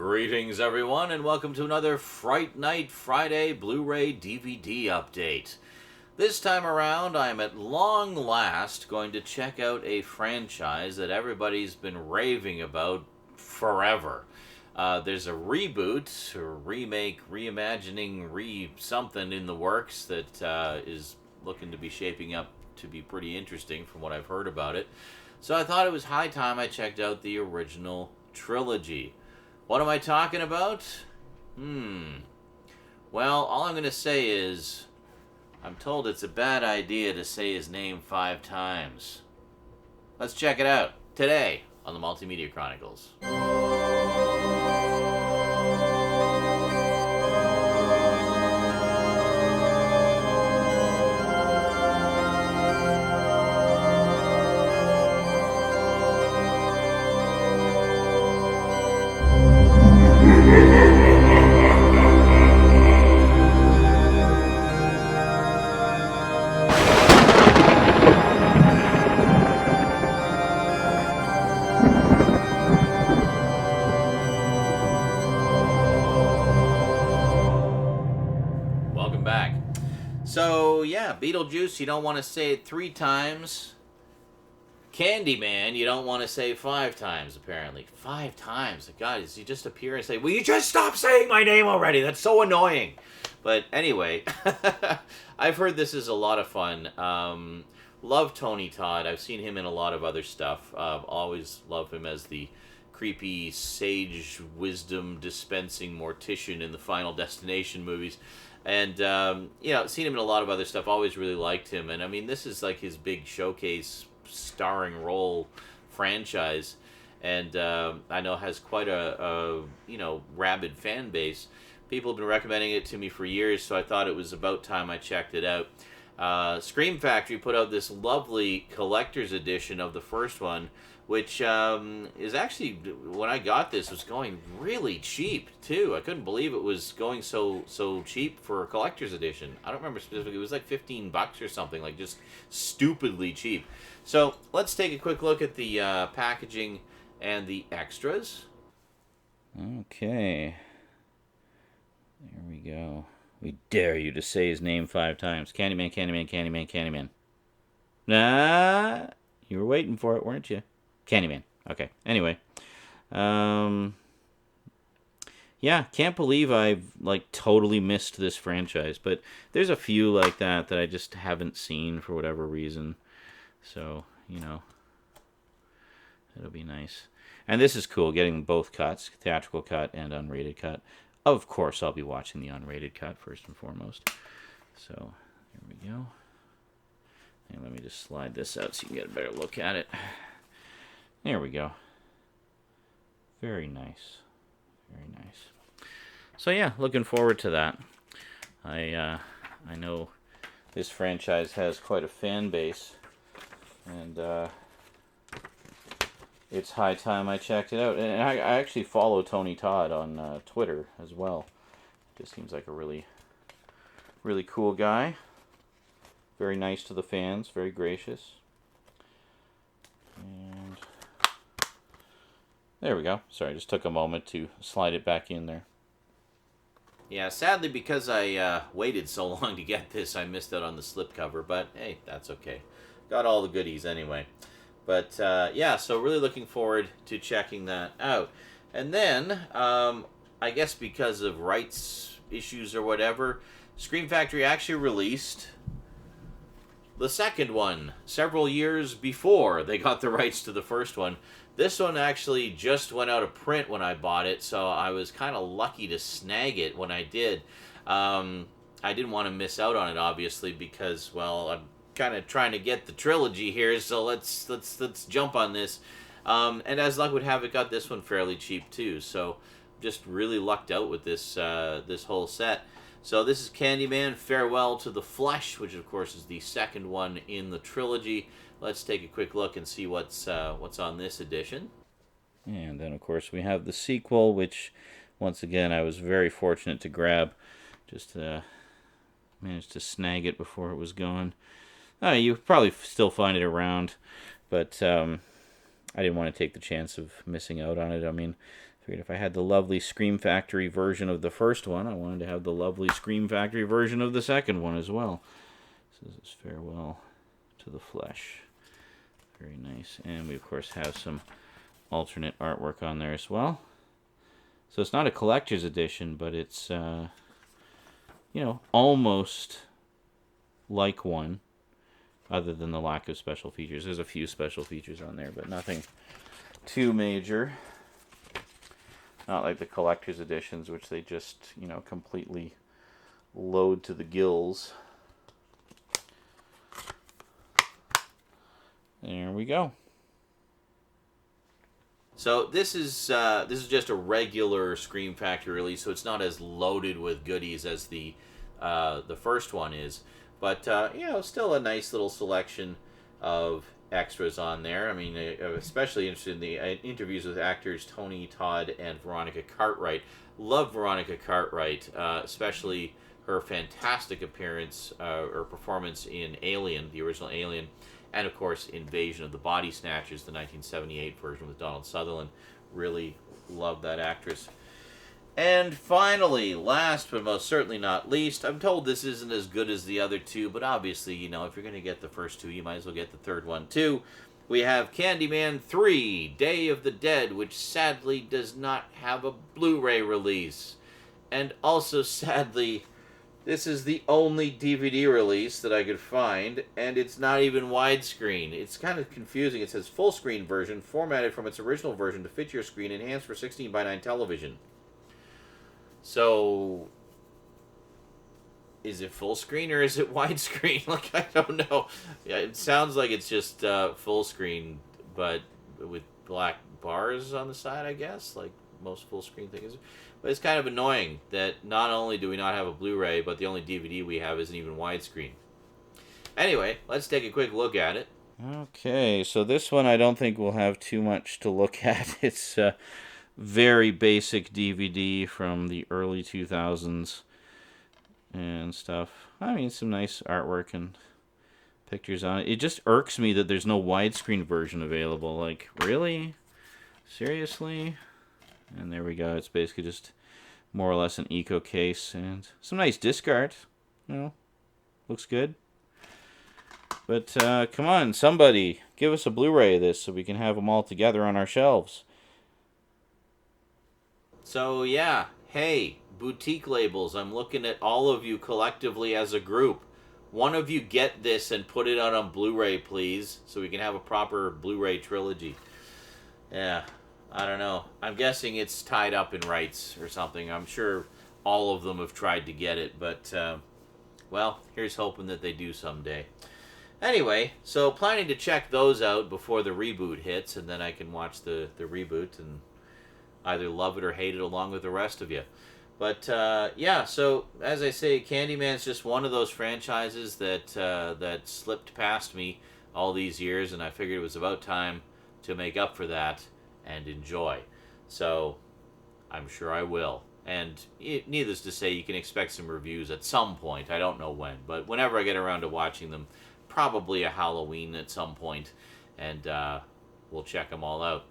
Greetings, everyone, and welcome to another Fright Night Friday Blu-ray DVD update. This time around, I'm at long last going to check out a franchise that everybody's been raving about forever. There's a reboot, or remake, reimagining, something in the works that is looking to be shaping up to be pretty interesting from what I've heard about it. So I thought it was high time I checked out the original Trilogy. What am I talking about? Well, all I'm going to say is, I'm told it's a bad idea to say his name 5 times. Let's check it out today on the Multimedia Chronicles. Welcome back. So, yeah, Beetlejuice, you don't want to say it 3 times. Candyman, you don't want to say 5 times, apparently. 5 times. God, you just appear and say, will you just stop saying my name already? That's so annoying. But anyway, I've heard this is a lot of fun. Love Tony Todd. I've seen him in a lot of other stuff. Always love him as the creepy sage wisdom dispensing mortician in the Final Destination movies. And, seen him in a lot of other stuff. Always really liked him. And, I mean, this is like his big showcase starring role franchise. And I know has quite a rabid fan base. People have been recommending it to me for years, so I thought it was about time I checked it out. Scream Factory put out this lovely collector's edition of the first one, which is actually, when I got this, was going really cheap, too. I couldn't believe it was going so cheap for a collector's edition. I don't remember specifically. It was like $15 or something, like just stupidly cheap. So let's take a quick look at the packaging and the extras. Okay. There we go. We dare you to say his name 5 times. Candyman, Candyman, Candyman, Candyman. You were waiting for it, weren't you? Candyman. Okay. Anyway. Yeah, can't believe I've, totally missed this franchise. But there's a few like that I just haven't seen for whatever reason. So, it'll be nice. And this is cool, getting both cuts, theatrical cut and unrated cut. Of course, I'll be watching the unrated cut first and foremost. So, here we go. And let me just slide this out so you can get a better look at it. There we go. Very nice. Very nice. So yeah, looking forward to that. I know this franchise has quite a fan base, and it's high time I checked it out. And I actually follow Tony Todd on Twitter as well. Just seems like a really, really cool guy. Very nice to the fans. Very gracious. And there we go. Sorry, just took a moment to slide it back in there. Yeah, sadly, because I waited so long to get this, I missed out on the slipcover. But hey, that's okay. Got all the goodies anyway. But yeah, so really looking forward to checking that out. And then, I guess because of rights issues or whatever, Scream Factory actually released the second one several years before they got the rights to the first one. This one actually just went out of print when I bought it, so I was kind of lucky to snag it when I did. I didn't want to miss out on it, obviously, because, well, I'm kind of trying to get the trilogy here, so let's jump on this. And as luck would have it, got this one fairly cheap too. So just really lucked out with this this whole set. So this is Candyman: Farewell to the Flesh, which of course is the second one in the trilogy. Let's take a quick look and see what's on this edition. And then of course we have the sequel, which once again I was very fortunate to grab. Just managed to snag it before it was gone. You probably still find it around, but I didn't want to take the chance of missing out on it. I mean, Figured if I had the lovely Scream Factory version of the first one, I wanted to have the lovely Scream Factory version of the second one as well. This is Farewell to the Flesh. Very nice. And we, of course, have some alternate artwork on there as well. So it's not a collector's edition, but it's, you know, almost like one, other than the lack of special features. There's a few special features on there, but nothing too major. Not like the collector's editions, which they just, you know, completely load to the gills. There we go. So this is just a regular Scream Factory release, so it's not as loaded with goodies as the first one is, but you know, still a nice little selection of extras on there. I mean, I'm especially interested in the interviews with actors Tony Todd and Veronica Cartwright. Love Veronica Cartwright, especially her fantastic appearance or performance in Alien, the original Alien. And, of course, Invasion of the Body Snatchers, the 1978 version with Donald Sutherland. Really love that actress. And finally, last but most certainly not least, I'm told this isn't as good as the other two, but obviously, you know, if you're going to get the first two, you might as well get the third one, too. We have Candyman 3, Day of the Dead, which sadly does not have a Blu-ray release. And also, sadly, this is the only DVD release that I could find, and it's not even widescreen. It's kind of confusing. It says full screen version, formatted from its original version to fit your screen, enhanced for 16:9 television. So, is it full screen or is it widescreen? Like, I don't know. Yeah, it sounds like it's just full screen, but with black bars on the side, I guess, like most full screen things. But it's kind of annoying that not only do we not have a Blu-ray, but the only DVD we have isn't even widescreen. Anyway, let's take a quick look at it. Okay, so this one I don't think we'll have too much to look at. It's a very basic DVD from the early 2000s and stuff. I mean, some nice artwork and pictures on it. It just irks me that there's no widescreen version available. Like, really? Seriously? And there we go. It's basically just more or less an eco case and some nice disc art. You know, looks good. But come on, somebody, give us a Blu-ray of this so we can have them all together on our shelves. So yeah, hey, boutique labels, I'm looking at all of you collectively as a group. One of you get this and put it out on Blu-ray, please, so we can have a proper Blu-ray trilogy. Yeah. I don't know. I'm guessing it's tied up in rights or something. I'm sure all of them have tried to get it, but, well, here's hoping that they do someday. Anyway, so planning to check those out before the reboot hits, and then I can watch the reboot and either love it or hate it along with the rest of you. But, yeah, so, as I say, Candyman's just one of those franchises that slipped past me all these years, and I figured it was about time to make up for that and enjoy. So, I'm sure I will. And needless to say, you can expect some reviews at some point. I don't know when, but whenever I get around to watching them, probably a Halloween at some point, and we'll check them all out.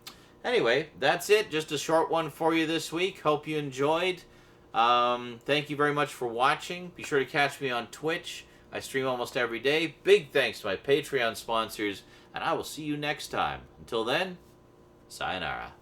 Anyway, that's it. Just a short one for you this week. Hope you enjoyed. Thank you very much for watching. Be sure to catch me on Twitch. I stream almost every day. Big thanks to my Patreon sponsors, and I will see you next time. Until then, sayonara.